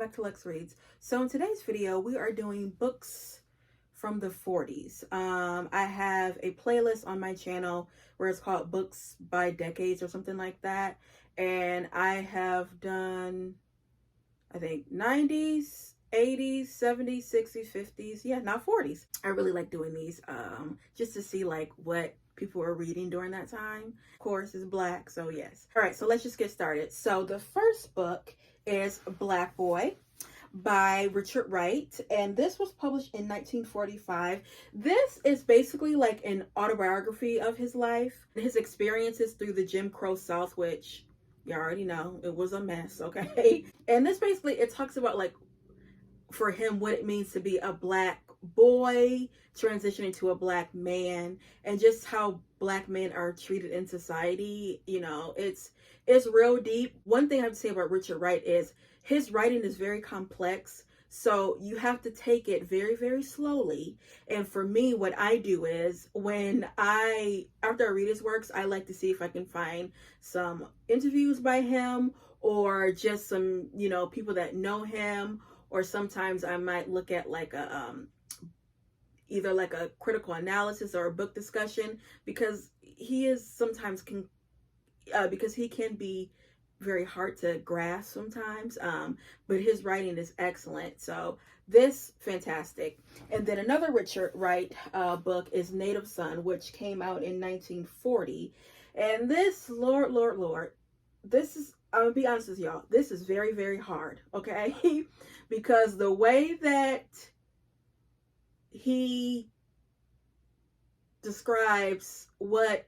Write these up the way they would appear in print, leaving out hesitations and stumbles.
back to Lex Reads. So in today's video, we are doing books from the 40s. I have a playlist on my channel where it's called Books by Decades or something like that. And I have done, I think, 90s, 80s, 70s, 60s, 50s. Yeah, not 40s. I really like doing these just to see like what people were reading during that time. Of course, it's Black, so yes. All right, so let's just get started. So the first book is Black Boy by Richard Wright, and this was published in 1945. This is basically like an autobiography of his life, his experiences through the Jim Crow South, which you already know it was a mess, okay? And this basically, it talks about like for him what it means to be a Black boy transitioning to a Black man, and just how Black men are treated in society. You know, it's real deep. One thing I have to say about Richard Wright is his writing is very complex, so you have to take it very, very slowly. And for me, what I do is after I read his works, I like to see if I can find some interviews by him, or just some, you know, people that know him. Or sometimes I might look at like either like a critical analysis or a book discussion, because he can be very hard to grasp sometimes, but his writing is excellent. So this, fantastic. And then another Richard Wright book is Native Son, which came out in 1940. And this, Lord, this is, I'm gonna be honest with y'all, this is very, very hard, okay? Because the way that he describes what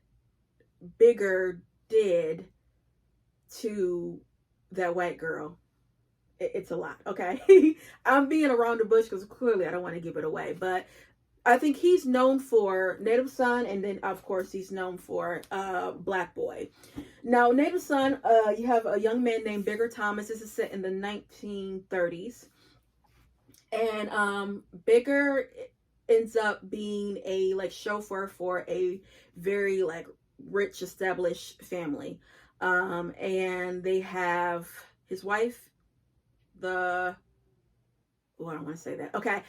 Bigger did to that white girl, it's a lot, okay? I'm being around the bush because clearly I don't want to give it away, but I think he's known for Native Son, and then of course he's known for Black Boy. Now, Native Son, you have a young man named Bigger Thomas. This is set in the 1930s, and Bigger ends up being a like chauffeur for a very like rich established family, and they have his wife, I don't want to say that. Okay.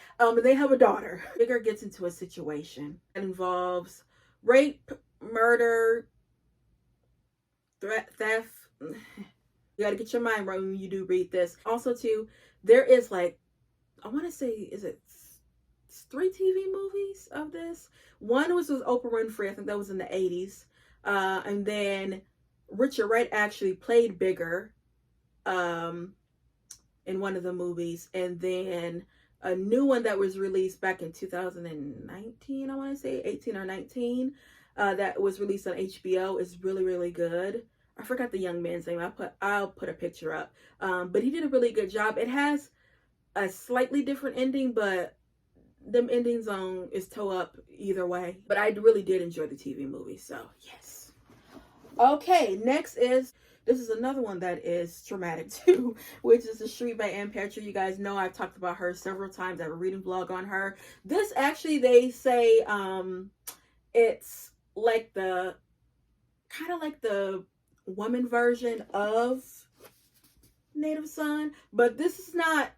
They have a daughter. Bigger gets into a situation that involves rape, murder, theft. You got to get your mind right when you do read this. Also, too, there is like, I want to say, is it 3 TV movies of this? One was with Oprah Winfrey. I think that was in the 80s. And then Richard Wright actually played Bigger in one of the movies, and then a new one that was released back in 2019, I want to say 18 or 19, that was released on HBO, is really, really good. I forgot the young man's name. I'll put a picture up, but he did a really good job. It has a slightly different ending, but them endings is toe up either way. But I really did enjoy the TV movie, so yes. Okay, next is, this is another one that is traumatic too, which is The Street by Ann Patchett. You guys know I've talked about her several times. I have a reading vlog on her. This actually, they say it's like kind of like the woman version of Native Son, but this is not,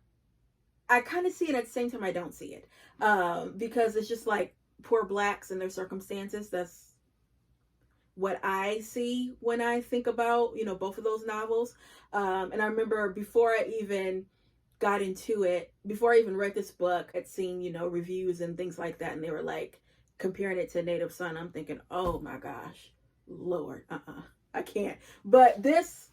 I kind of see it at the same time I don't see it, because it's just like poor Blacks and their circumstances. That's what I see when I think about, you know, both of those novels. And I remember before I even got into it, before I even read this book, I'd seen, you know, reviews and things like that, and they were like comparing it to Native Son. I'm thinking, oh my gosh, Lord, I can't. But this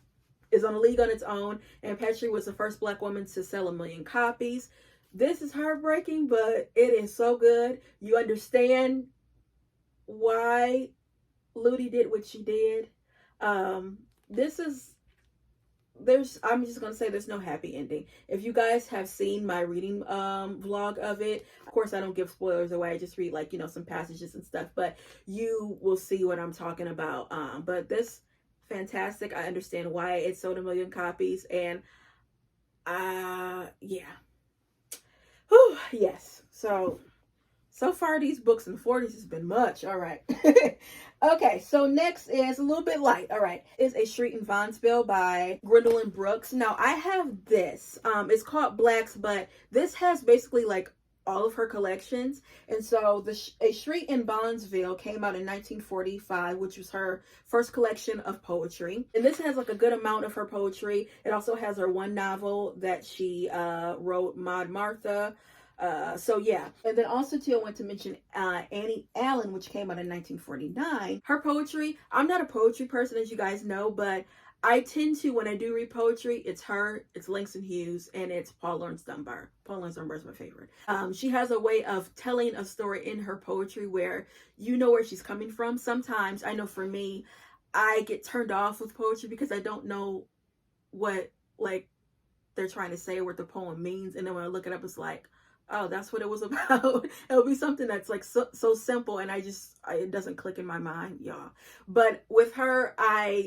is on a league on its own, and Patchett was the first Black woman to sell 1 million copies. This is heartbreaking, but it is so good. You understand why Ludi did what she did. I'm just gonna say there's no happy ending. If you guys have seen my reading vlog of it, of course I don't give spoilers away, I just read like, you know, some passages and stuff, but you will see what I'm talking about. But this, fantastic. I understand why it sold 1 million copies, and yeah. Whew, yes. So So far, these books in the 40s has been much. All right. Okay, so next is a little bit light. All right. Is A Street in Vaughansville by Gwendolyn Brooks. Now, I have this. It's called Blacks, but this has basically like all of her collections. And so A Street in Vaughansville came out in 1945, which was her first collection of poetry. And this has like a good amount of her poetry. It also has her one novel that she wrote, Maud Martha. So yeah. And then also too, I want to mention Annie Allen, which came out in 1949. Her poetry, I'm not a poetry person, as you guys know, but I tend to, when I do read poetry, it's her, it's Langston Hughes, and it's Paul Laurence Dunbar. Paul Laurence Dunbar is my favorite. She has a way of telling a story in her poetry where you know where she's coming from. Sometimes, I know for me, I get turned off with poetry because I don't know what, like, they're trying to say or what the poem means. And then when I look it up, it's like, oh, that's what it was about. It'll be something that's like so simple, and it doesn't click in my mind, y'all. But with her,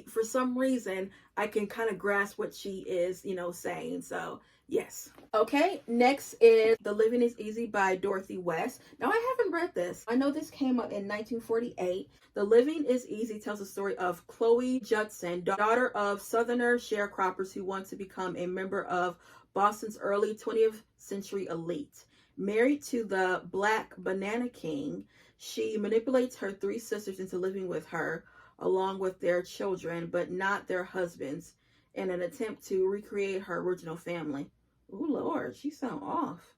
for some reason, I can kind of grasp what she is, saying. So yes. Okay, next is The Living is Easy by Dorothy West. Now, I haven't read this. I know this came out in 1948. The Living is Easy tells the story of Chloe Judson, daughter of Southerner sharecroppers who want to become a member of Boston's early 20th century elite. Married to the Black Banana King, she manipulates her three sisters into living with her, along with their children, but not their husbands, in an attempt to recreate her original family. Ooh, Lord, she sounds off.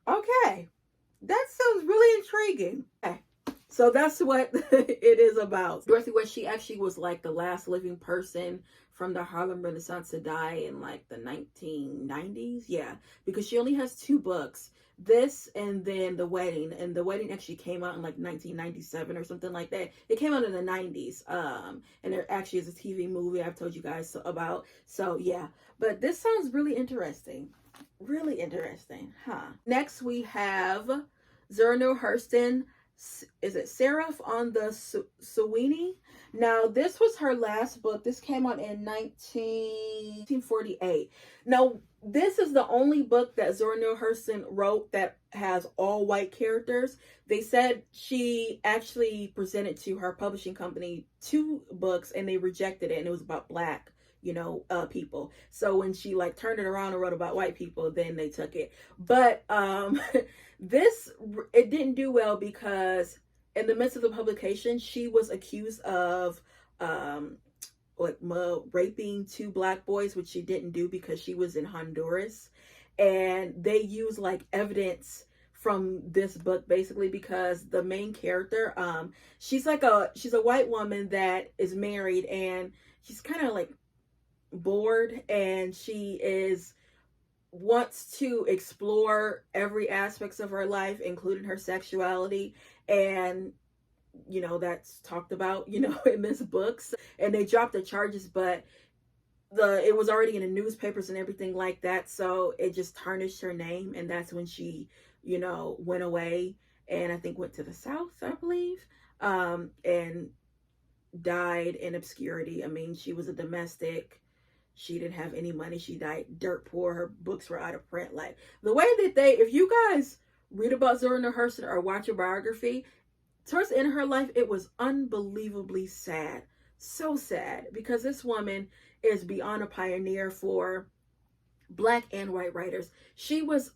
Okay, that sounds really intriguing. Okay, so that's what it is about. Dorothy West, she actually was like the last living person from the Harlem Renaissance to die in like the 1990s. Yeah, because she only has 2 books. This and then The Wedding. And The Wedding actually came out in like 1997 or something like that. It came out in the 90s. And there actually is a TV movie I've told you guys about. So yeah, but this sounds really interesting. Really interesting, huh? Next we have Zora Neale Hurston. Is it Seraph on the Sweeney? Now, this was her last book. This came out in 1948. Now, this is the only book that Zora Neale Hurston wrote that has all white characters. They said she actually presented to her publishing company 2 books and they rejected it, and it was about black people. So when she like turned it around and wrote about white people, then they took it. But it didn't do well because in the midst of the publication, she was accused of raping 2 black boys, which she didn't do because she was in Honduras. And they used like evidence from this book basically because the main character, she's a white woman that is married, and she's kind of like bored, and she wants to explore every aspects of her life, including her sexuality, and that's talked about in this book. And they dropped the charges, but it was already in the newspapers and everything like that, so it just tarnished her name. And that's when she went away, and I think went to the South, I believe, and died in obscurity. I mean, she was a domestic. She didn't have any money. She died dirt poor. Her books were out of print. Like the way that if you guys read about Zora Neale Hurston or watch her biography, towards the end of her life, it was unbelievably sad. So sad, because this woman is beyond a pioneer for black and white writers. She was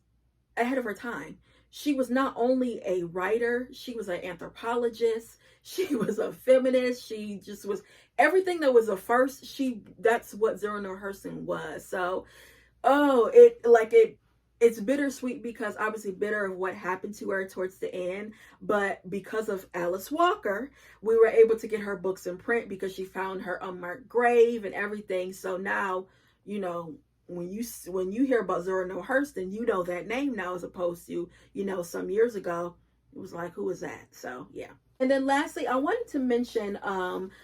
ahead of her time. She was not only a writer, she was an anthropologist. She was a feminist. She just was everything that was a first. That's what Zora Neale Hurston was. So, it's bittersweet because obviously bitter of what happened to her towards the end. But because of Alice Walker, we were able to get her books in print because she found her unmarked grave and everything. So now, when you hear about Zora Neale Hurston, you know that name now, as opposed to, some years ago, it was like, who is that? So yeah. And then lastly, I wanted to mention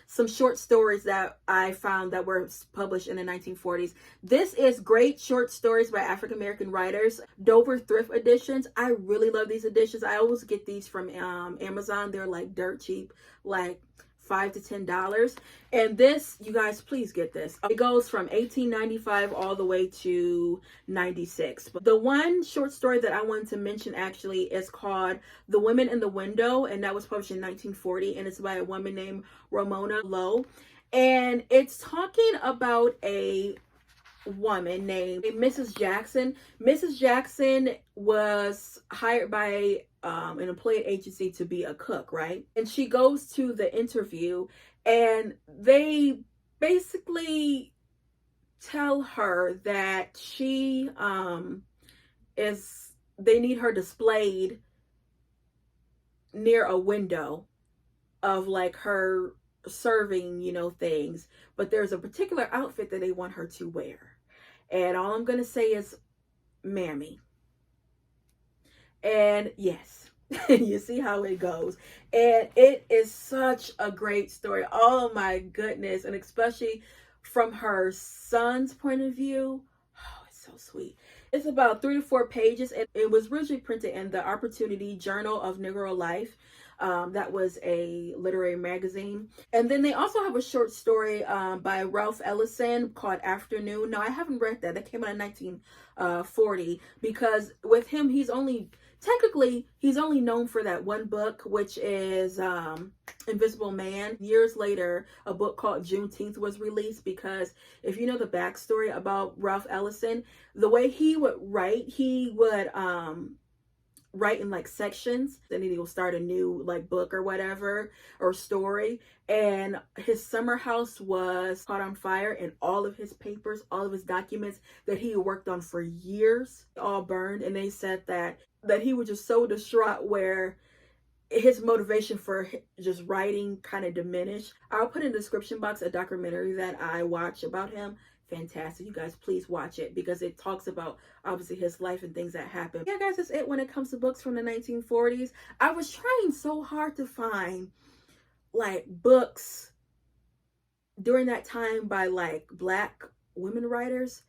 some short stories that I found that were published in the 1940s. This is Great Short Stories by African American Writers, Dover Thrift Editions. I really love these editions. I always get these from Amazon. They're like dirt cheap, like $5 to $10. And this, you guys, please get this. It goes from 1895 all the way to 96. But the one short story that I wanted to mention actually is called The Women in the Window, and that was published in 1940, and it's by a woman named Ramona Lowe. And it's talking about a woman named Mrs. Jackson. Mrs. Jackson was hired by an employee agency to be a cook, right? And she goes to the interview, and they basically tell her that she they need her displayed near a window of like her serving, you know, things, but there's a particular outfit that they want her to wear. And all I'm going to say is, mammy. And yes, you see how it goes. And it is such a great story. Oh my goodness. And especially from her son's point of view. Oh, it's so sweet. It's about 3 to 4 pages, and it was originally printed in the Opportunity Journal of Negro Life. That was a literary magazine. And then they also have a short story by Ralph Ellison called Afternoon. Now, I haven't read that. That came out in 1940, because with him, he's only known for that one book, which is Invisible Man. Years later, a book called Juneteenth was released, because if you know the backstory about Ralph Ellison, the way he would write, write in like sections, and then he will start a new like book or whatever, or story. And his summer house was caught on fire, and all of his papers, all of his documents that he had worked on for years, all burned. And they said that he was just so distraught, where his motivation for just writing kind of diminished. I'll put in the description box a documentary that I watched about him. Fantastic. You guys, please watch it, because it talks about obviously his life and things that happened. Yeah, guys, that's it when it comes to books from the 1940s. I was trying so hard to find like books during that time by like Black women writers.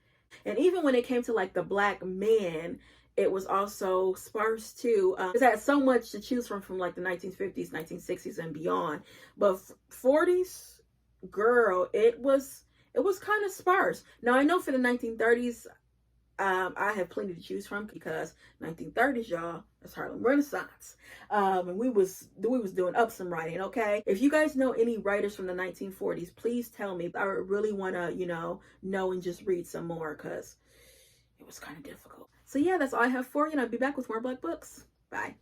And even when it came to like the Black men, it was also sparse too. It had so much to choose from like the 1950s, 1960s, and beyond. But 40s, girl, it was kind of sparse. Now, I know for the 1930s, I have plenty to choose from, because 1930s, y'all, that's Harlem Renaissance. And we was doing up some writing, okay? If you guys know any writers from the 1940s, please tell me. I really want to, know and just read some more, because it was kind of difficult. So yeah, that's all I have for you, and I'll be back with more Black books. Bye.